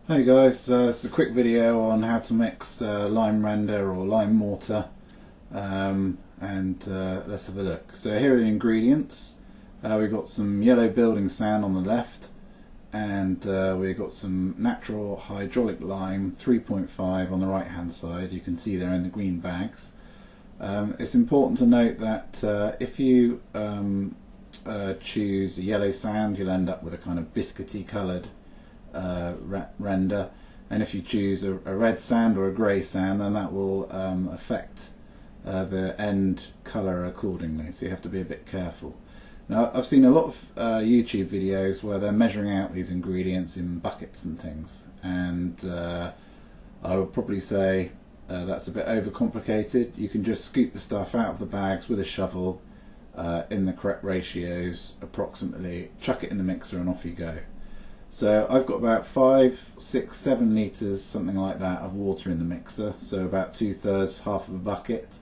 Hey guys, this is a quick video on how to mix lime render or lime mortar, and let's have a look. So here are the ingredients. We've got some yellow building sand on the left, and we've got some natural hydraulic lime 3.5 on the right hand side. You can see there in the green bags. It's important to note that if you choose a yellow sand, you'll end up with a kind of biscuity coloured render, and if you choose a red sand or a grey sand, then that will affect the end colour accordingly, so you have to be a bit careful. Now, I've seen a lot of YouTube videos where they're measuring out these ingredients in buckets and things, and I would probably say that's a bit overcomplicated. You can just scoop the stuff out of the bags with a shovel in the correct ratios approximately, chuck it in the mixer and off you go. So I've got about 5, 6, 7 litres, something like that, of water in the mixer, so about 2/3, half of a bucket.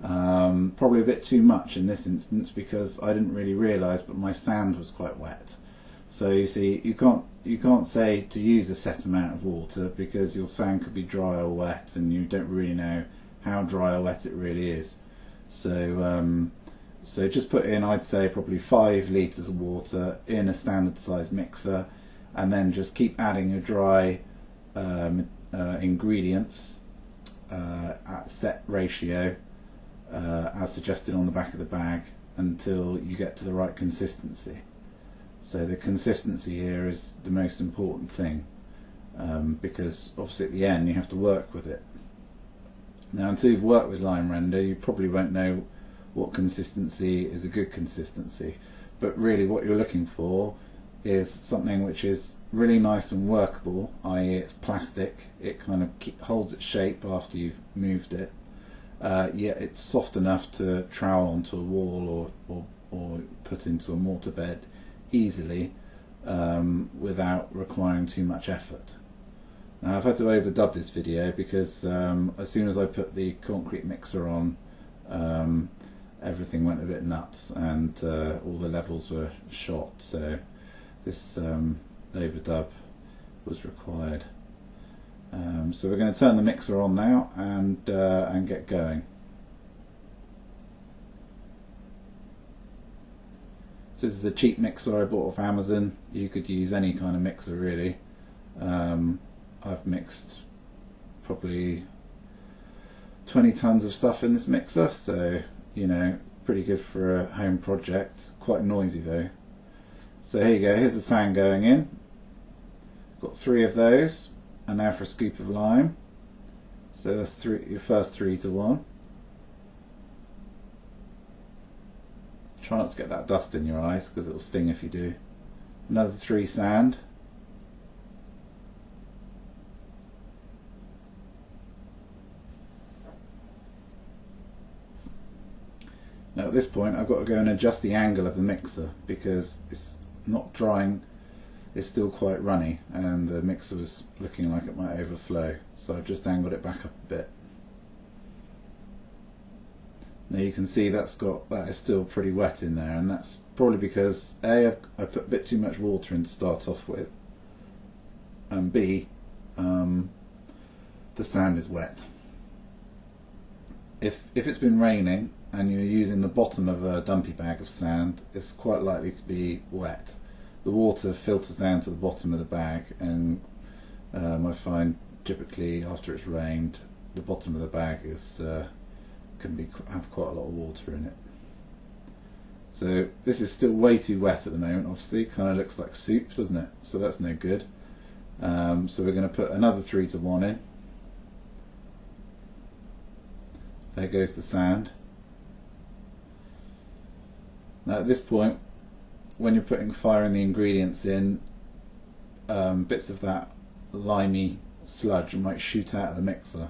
Probably a bit too much in this instance because I didn't really realise, but my sand was quite wet. So you see, you can't say to use a set amount of water because your sand could be dry or wet, and you don't really know how dry or wet it really is. So just put in, I'd say, probably 5 litres of water in a standard size mixer, and then just keep adding your dry ingredients at set ratio as suggested on the back of the bag until you get to the right consistency. So the consistency here is the most important thing, because obviously at the end you have to work with it. Now, until you've worked with lime render, you probably won't know what consistency is a good consistency, but really what you're looking for is something which is really nice and workable, i.e. it's plastic, it kind of holds its shape after you've moved it, yet it's soft enough to trowel onto a wall or put into a mortar bed easily, without requiring too much effort. Now, I've had to overdub this video because as soon as I put the concrete mixer on, everything went a bit nuts, and all the levels were shot, so this overdub was required. So we're going to turn the mixer on now and get going. So this is a cheap mixer I bought off Amazon. You could use any kind of mixer really. I've mixed probably 20 tons of stuff in this mixer, so you know, pretty good for a home project. Quite noisy though. So here you go, here's the sand going in. Got 3 of those, and now for a scoop of lime. So that's your first 3 to 1. Try not to get that dust in your eyes because it'll sting if you do. Another 3 sand. Now at this point I've got to go and adjust the angle of the mixer because it's not drying, it's still quite runny, and the mixer was looking like it might overflow, so I've just angled it back up a bit. Now you can see that is still pretty wet in there, and that's probably because A, I put a bit too much water in to start off with, and B, the sand is wet. If it's been raining and you're using the bottom of a dumpy bag of sand, it's quite likely to be wet. The water filters down to the bottom of the bag, and I find typically after it's rained, the bottom of the bag can have quite a lot of water in it. So this is still way too wet at the moment. Obviously, kind of looks like soup, doesn't it? So that's no good. So we're going to put another 3 to 1 in. There goes the sand. Now at this point, when you're firing the ingredients in, bits of that limey sludge might shoot out of the mixer,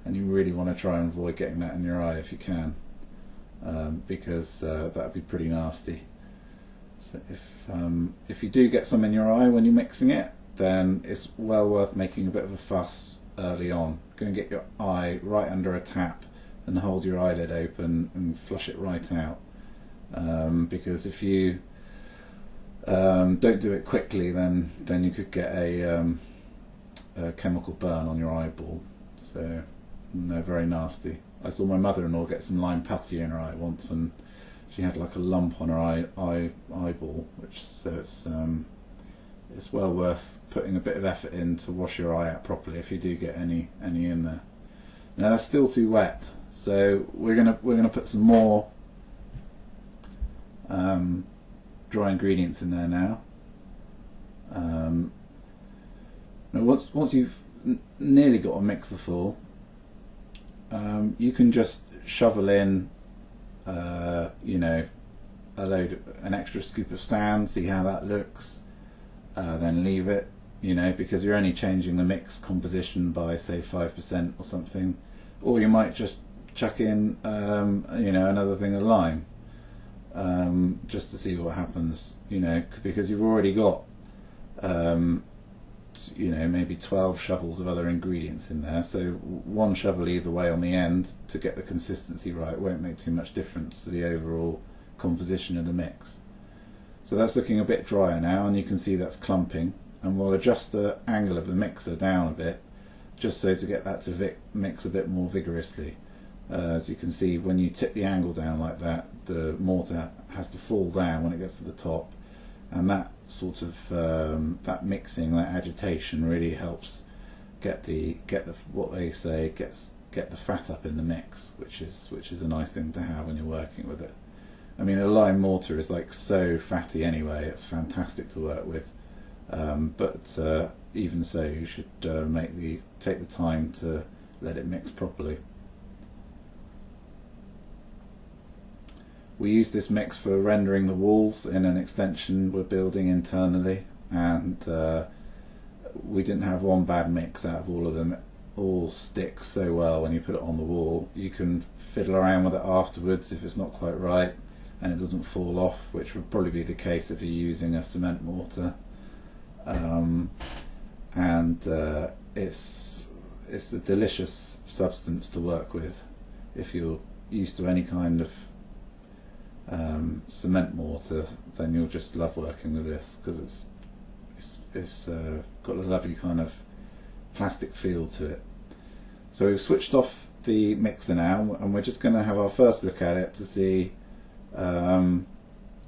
and you really want to try and avoid getting that in your eye if you can, because that would be pretty nasty. So if you do get some in your eye when you're mixing it, then it's well worth making a bit of a fuss early on. Go and get your eye right under a tap and hold your eyelid open and flush it right out, because if you don't do it quickly, then you could get a chemical burn on your eyeball. So they're very nasty. I saw my mother-in-law get some lime putty in her eye once, and she had like a lump on her eyeball, which so it's well worth putting a bit of effort in to wash your eye out properly if you do get any in there. Now that's still too wet, so we're gonna put some more dry ingredients in there now. Now once you've nearly got a mixer full, you can just shovel in an extra scoop of sand, see how that looks, then leave it, because you're only changing the mix composition by say 5% or something. Or you might just chuck in another thing of lime, just to see what happens, because you've already got maybe 12 shovels of other ingredients in there, so one shovel either way on the end to get the consistency right won't make too much difference to the overall composition of the mix. So that's looking a bit drier now, and you can see that's clumping, and we'll adjust the angle of the mixer down a bit just so to get that to mix a bit more vigorously. As you can see, when you tip the angle down like that, the mortar has to fall down when it gets to the top, and that sort of that mixing, that agitation really helps get the what they say get the fat up in the mix, which is a nice thing to have when you're working with it. I mean, a lime mortar is like so fatty anyway; it's fantastic to work with. But even so, you should take the time to let it mix properly. We use this mix for rendering the walls in an extension we're building internally, and we didn't have one bad mix out of all of them. It all sticks so well when you put it on the wall. You can fiddle around with it afterwards if it's not quite right and it doesn't fall off, which would probably be the case if you're using a cement mortar. It's a delicious substance to work with if you're used to any kind of cement mortar. Then you'll just love working with this because it's got a lovely kind of plastic feel to it. So we've switched off the mixer now, and we're just going to have our first look at it to see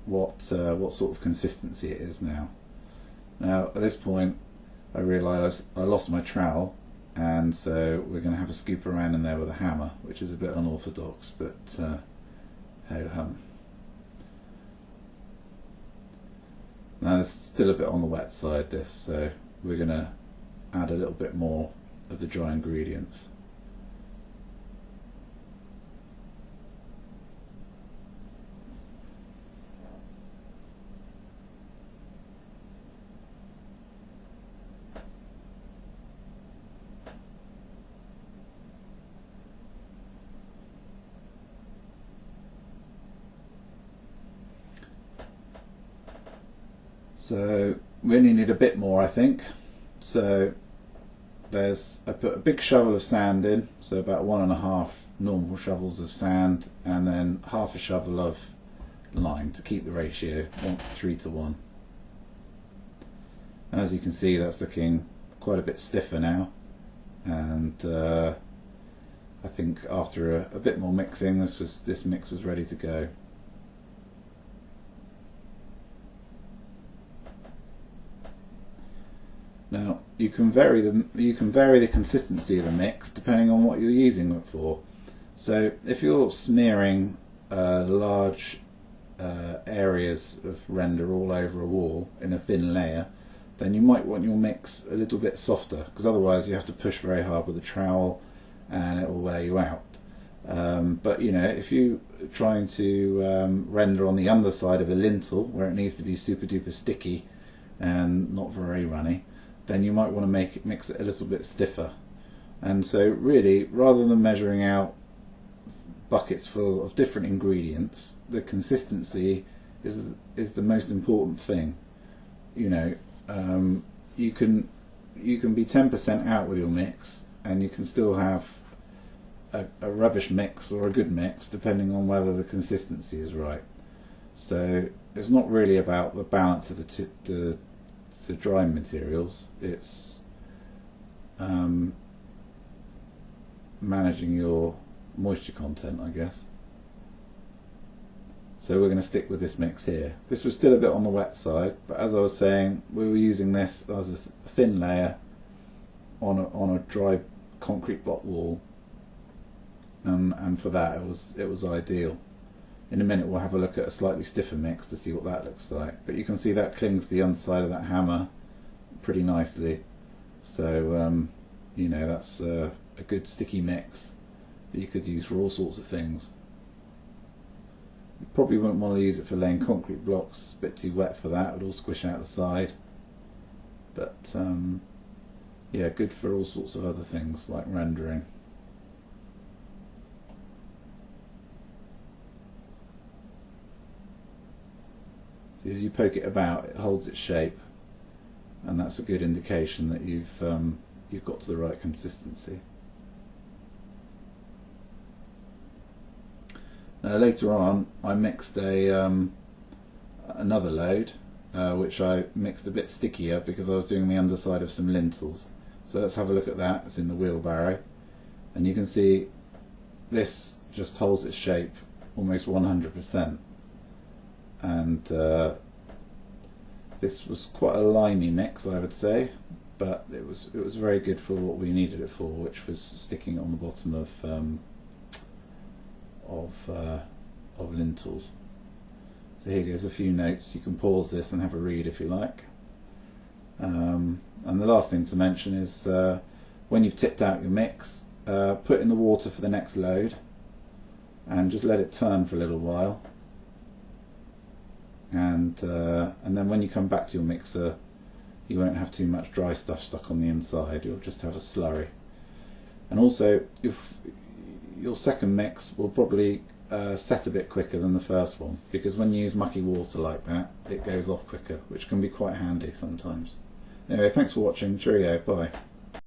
what sort of consistency it is now. Now at this point I realised I lost my trowel, and so we're going to have a scoop around in there with a hammer, which is a bit unorthodox, but ho hum. Now it's still a bit on the wet side, this, so we're going to add a little bit more of the dry ingredients. So we only need a bit more, I think. So I put a big shovel of sand in, so about 1.5 normal shovels of sand, and then half a shovel of lime to keep the ratio 3 to 1. And as you can see, that's looking quite a bit stiffer now, and I think after a bit more mixing, this mix was ready to go. Now you can vary the consistency of the mix depending on what you're using it for. So if you're smearing large areas of render all over a wall in a thin layer, then you might want your mix a little bit softer, because otherwise you have to push very hard with a trowel and it will wear you out. But if you're trying to render on the underside of a lintel where it needs to be super duper sticky and not very runny, then you might want to mix it a little bit stiffer. And so really, rather than measuring out buckets full of different ingredients, the consistency is the most important thing. You can be 10% out with your mix, and you can still have a rubbish mix or a good mix depending on whether the consistency is right. So it's not really about the balance of the dry materials, it's managing your moisture content, I guess. So we're going to stick with this mix here. This was still a bit on the wet side, but as I was saying, we were using this as a thin layer on a dry concrete block wall, and for that it was ideal. In a minute we'll have a look at a slightly stiffer mix to see what that looks like, but you can see that clings to the underside of that hammer pretty nicely. So you know, that's a good sticky mix that you could use for all sorts of things. You probably wouldn't want to use it for laying concrete blocks, it's a bit too wet for that, it would all squish out the side. But yeah, good for all sorts of other things like rendering. See, as you poke it about, it holds its shape, and that's a good indication that you've got to the right consistency. Now later on I mixed another load, which I mixed a bit stickier because I was doing the underside of some lintels. So let's have a look at that. It's in the wheelbarrow, and you can see this just holds its shape almost 100%, and this was quite a limey mix, I would say, but it was very good for what we needed it for, which was sticking on the bottom of lintels. So here goes a few notes. You can pause this and have a read if you like. And the last thing to mention is when you've tipped out your mix, put in the water for the next load and just let it turn for a little while, and then when you come back to your mixer you won't have too much dry stuff stuck on the inside, you'll just have a slurry. And also if your second mix will probably set a bit quicker than the first one, because when you use mucky water like that it goes off quicker, which can be quite handy sometimes. Anyway, thanks for watching, cheerio, bye.